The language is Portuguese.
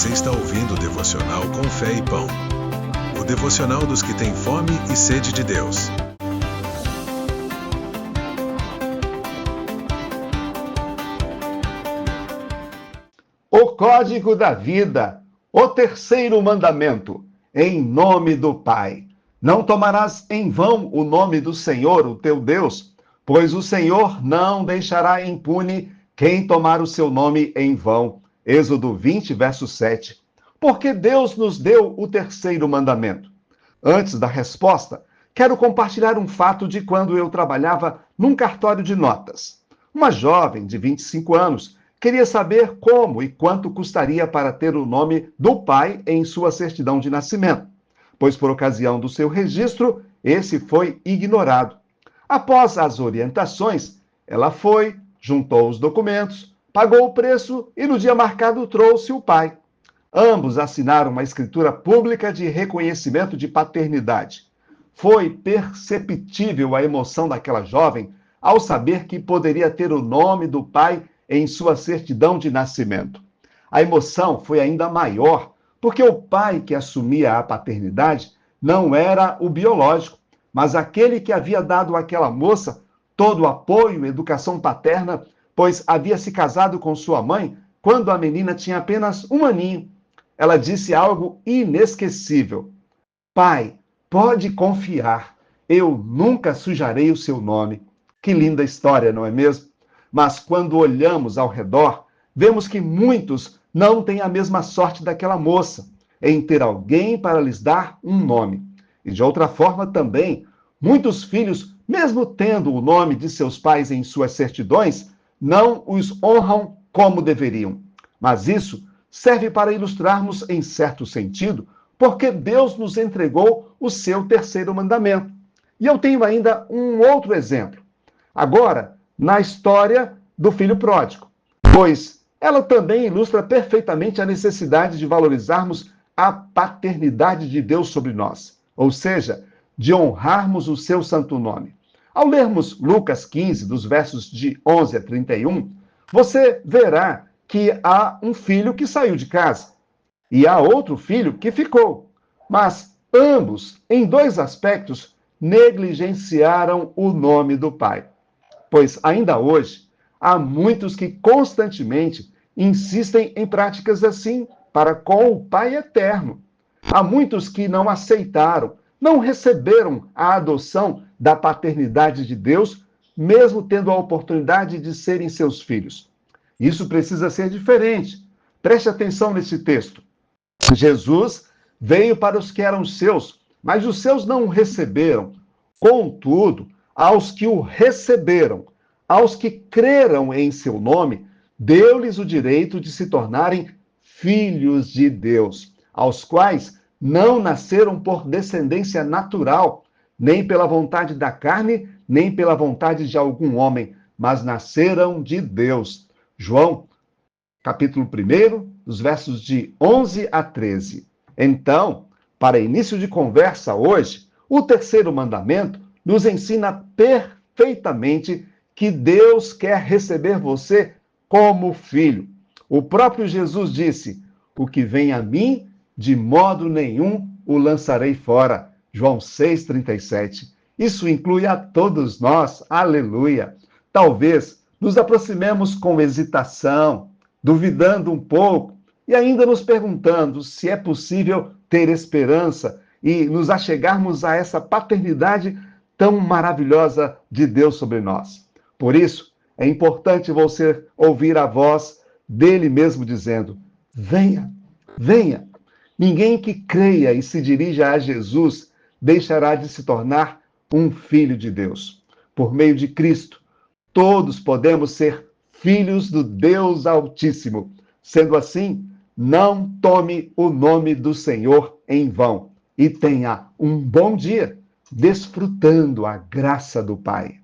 Você está ouvindo o Devocional com Fé e Pão. O devocional dos que têm fome e sede de Deus. O código da vida, o terceiro mandamento, em nome do Pai. Não tomarás em vão o nome do Senhor, o teu Deus, pois o Senhor não deixará impune quem tomar o seu nome em vão. Êxodo 20, verso 7. Porque Deus nos deu o terceiro mandamento. Antes da resposta, quero compartilhar um fato de quando eu trabalhava num cartório de notas. Uma jovem de 25 anos queria saber como e quanto custaria para ter o nome do pai em sua certidão de nascimento, pois por ocasião do seu registro, esse foi ignorado. Após as orientações, ela foi, juntou os documentos, pagou o preço e no dia marcado trouxe o pai. Ambos assinaram uma escritura pública de reconhecimento de paternidade. Foi perceptível a emoção daquela jovem ao saber que poderia ter o nome do pai em sua certidão de nascimento. A emoção foi ainda maior, porque o pai que assumia a paternidade não era o biológico, mas aquele que havia dado àquela moça todo o apoio e educação paterna, pois havia se casado com sua mãe quando a menina tinha apenas um aninho. Ela disse algo inesquecível: Pai, pode confiar, eu nunca sujarei o seu nome. Que linda história, não é mesmo? Mas quando olhamos ao redor, vemos que muitos não têm a mesma sorte daquela moça, em ter alguém para lhes dar um nome. E de outra forma também, muitos filhos, mesmo tendo o nome de seus pais em suas certidões, não os honram como deveriam. Mas isso serve para ilustrarmos em certo sentido, porque Deus nos entregou o seu terceiro mandamento. E eu tenho ainda um outro exemplo. Agora, na história do filho pródigo, pois ela também ilustra perfeitamente a necessidade de valorizarmos a paternidade de Deus sobre nós, ou seja, de honrarmos o seu santo nome. Ao lermos Lucas 15, dos versos de 11 a 31, você verá que há um filho que saiu de casa e há outro filho que ficou, mas ambos, em dois aspectos, negligenciaram o nome do pai. Pois ainda hoje, há muitos que constantemente insistem em práticas assim para com o Pai eterno. Há muitos que não aceitaram, não receberam a adoção da paternidade de Deus, mesmo tendo a oportunidade de serem seus filhos. Isso precisa ser diferente. Preste atenção nesse texto. Jesus veio para os que eram seus, mas os seus não o receberam. Contudo, aos que o receberam, aos que creram em seu nome, deu-lhes o direito de se tornarem filhos de Deus, aos quais não nasceram por descendência natural, nem pela vontade da carne, nem pela vontade de algum homem, mas nasceram de Deus. João, capítulo 1, dos versos de 11 a 13. Então, para início de conversa hoje, o terceiro mandamento nos ensina perfeitamente que Deus quer receber você como filho. O próprio Jesus disse: o que vem a mim, de modo nenhum o lançarei fora. João 6,37. Isso inclui a todos nós. Aleluia! Talvez nos aproximemos com hesitação, duvidando um pouco e ainda nos perguntando se é possível ter esperança e nos achegarmos a essa paternidade tão maravilhosa de Deus sobre nós. Por isso, é importante você ouvir a voz dele mesmo dizendo: venha, venha. Ninguém que creia e se dirija a Jesus deixará de se tornar um filho de Deus. Por meio de Cristo, todos podemos ser filhos do Deus Altíssimo. Sendo assim, não tome o nome do Senhor em vão e tenha um bom dia, desfrutando a graça do Pai.